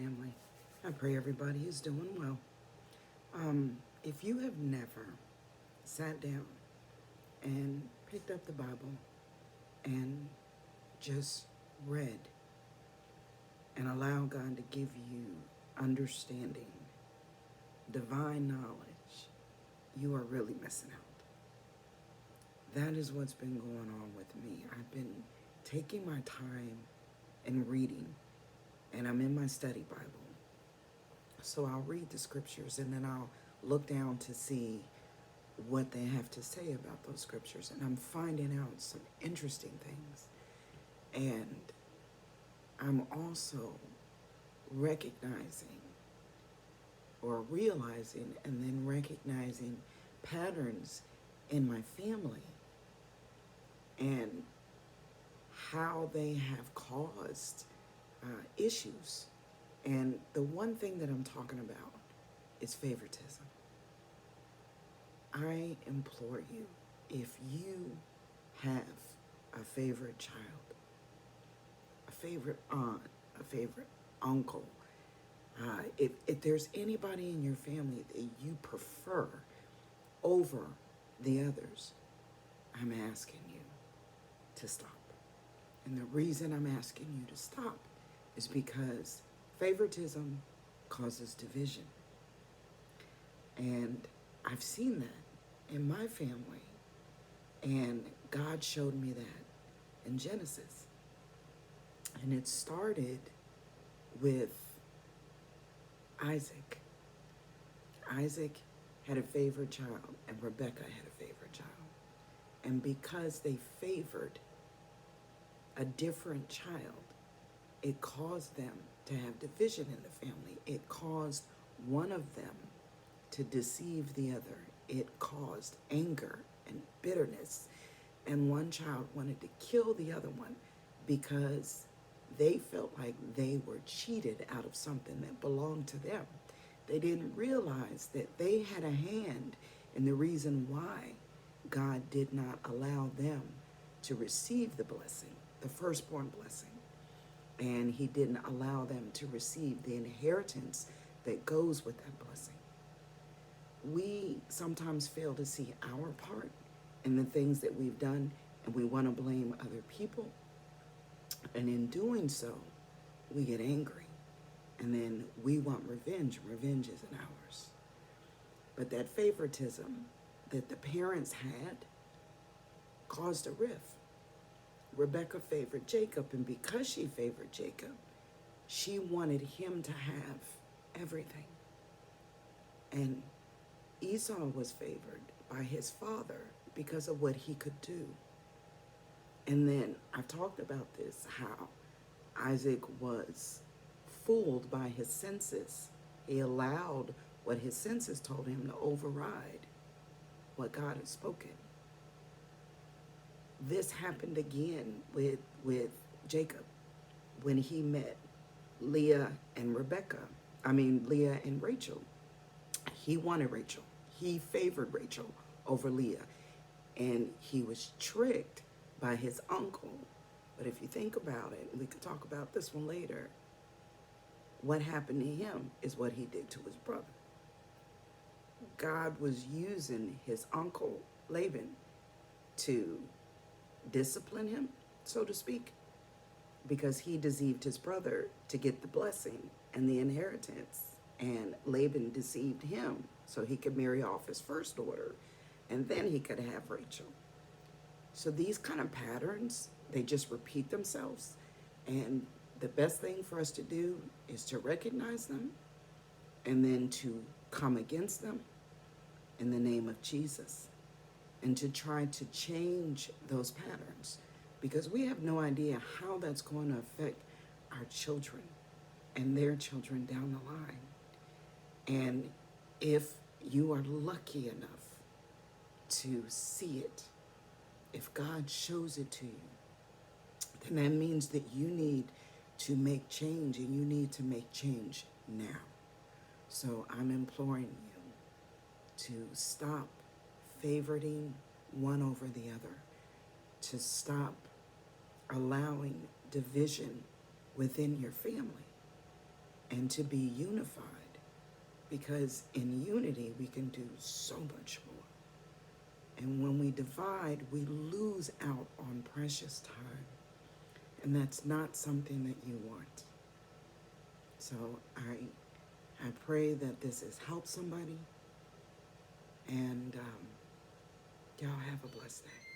family. I pray everybody is doing well. If you have never sat down and picked up the Bible and just read and allow God to give you understanding, divine knowledge, you are really missing out. That is what's been going on with me. I've been taking my time and reading, and I'm in my study Bible. So I'll read the scriptures and then I'll look down to see what they have to say about those scriptures. And I'm finding out some interesting things. And I'm also recognizing or realizing and then recognizing patterns in my family and how they have caused issues. And the one thing that I'm talking about is favoritism. I implore you, if you have a favorite child, a favorite aunt, a favorite uncle, if there's anybody in your family that you prefer over the others, I'm asking you to stop. And the reason I'm asking you to stop is because favoritism causes division. And I've seen that in my family. And God showed me that in Genesis. And it started with Isaac. Isaac had a favorite child, and Rebekah had a favorite child. And because they favored a different child, it caused them to have division in the family. It caused one of them to deceive the other. It caused anger and bitterness. And one child wanted to kill the other one because they felt like they were cheated out of something that belonged to them. They didn't realize that they had a hand in the reason why God did not allow them to receive the blessing, the firstborn blessing. And he didn't allow them to receive the inheritance that goes with that blessing. We sometimes fail to see our part in the things that we've done, and we want to blame other people. And in doing so, we get angry. And then we want revenge. Revenge isn't ours. But that favoritism that the parents had caused a rift. Rebekah favored Jacob, and because she favored Jacob, she wanted him to have everything. And Esau was favored by his father because of what he could do. And then I've talked about this, how Isaac was fooled by his senses. He allowed what his senses told him to override what God had spoken. This happened again with Jacob when he met Leah and Leah and Rachel. He wanted Rachel. He favored Rachel over Leah. And he was tricked by his uncle. But if you think about it, and we can talk about this one later, what happened to him is what he did to his brother. God was using his uncle, Laban, to discipline him, so to speak, because he deceived his brother to get the blessing and the inheritance. And Laban deceived him so he could marry off his first daughter, and then he could have Rachel. So these kind of patterns, they just repeat themselves. And the best thing for us to do is to recognize them and then to come against them in the name of Jesus and to try to change those patterns, because we have no idea how that's going to affect our children and their children down the line. And if you are lucky enough to see it, if God shows it to you, then that means that you need to make change, and you need to make change now. So I'm imploring you to stop favoriting one over the other, to stop allowing division within your family. and to be unified, because in unity we can do so much more. And when we divide, we lose out on precious time. And that's not something that you want. So I pray that this has helped somebody. And y'all have a blessed day.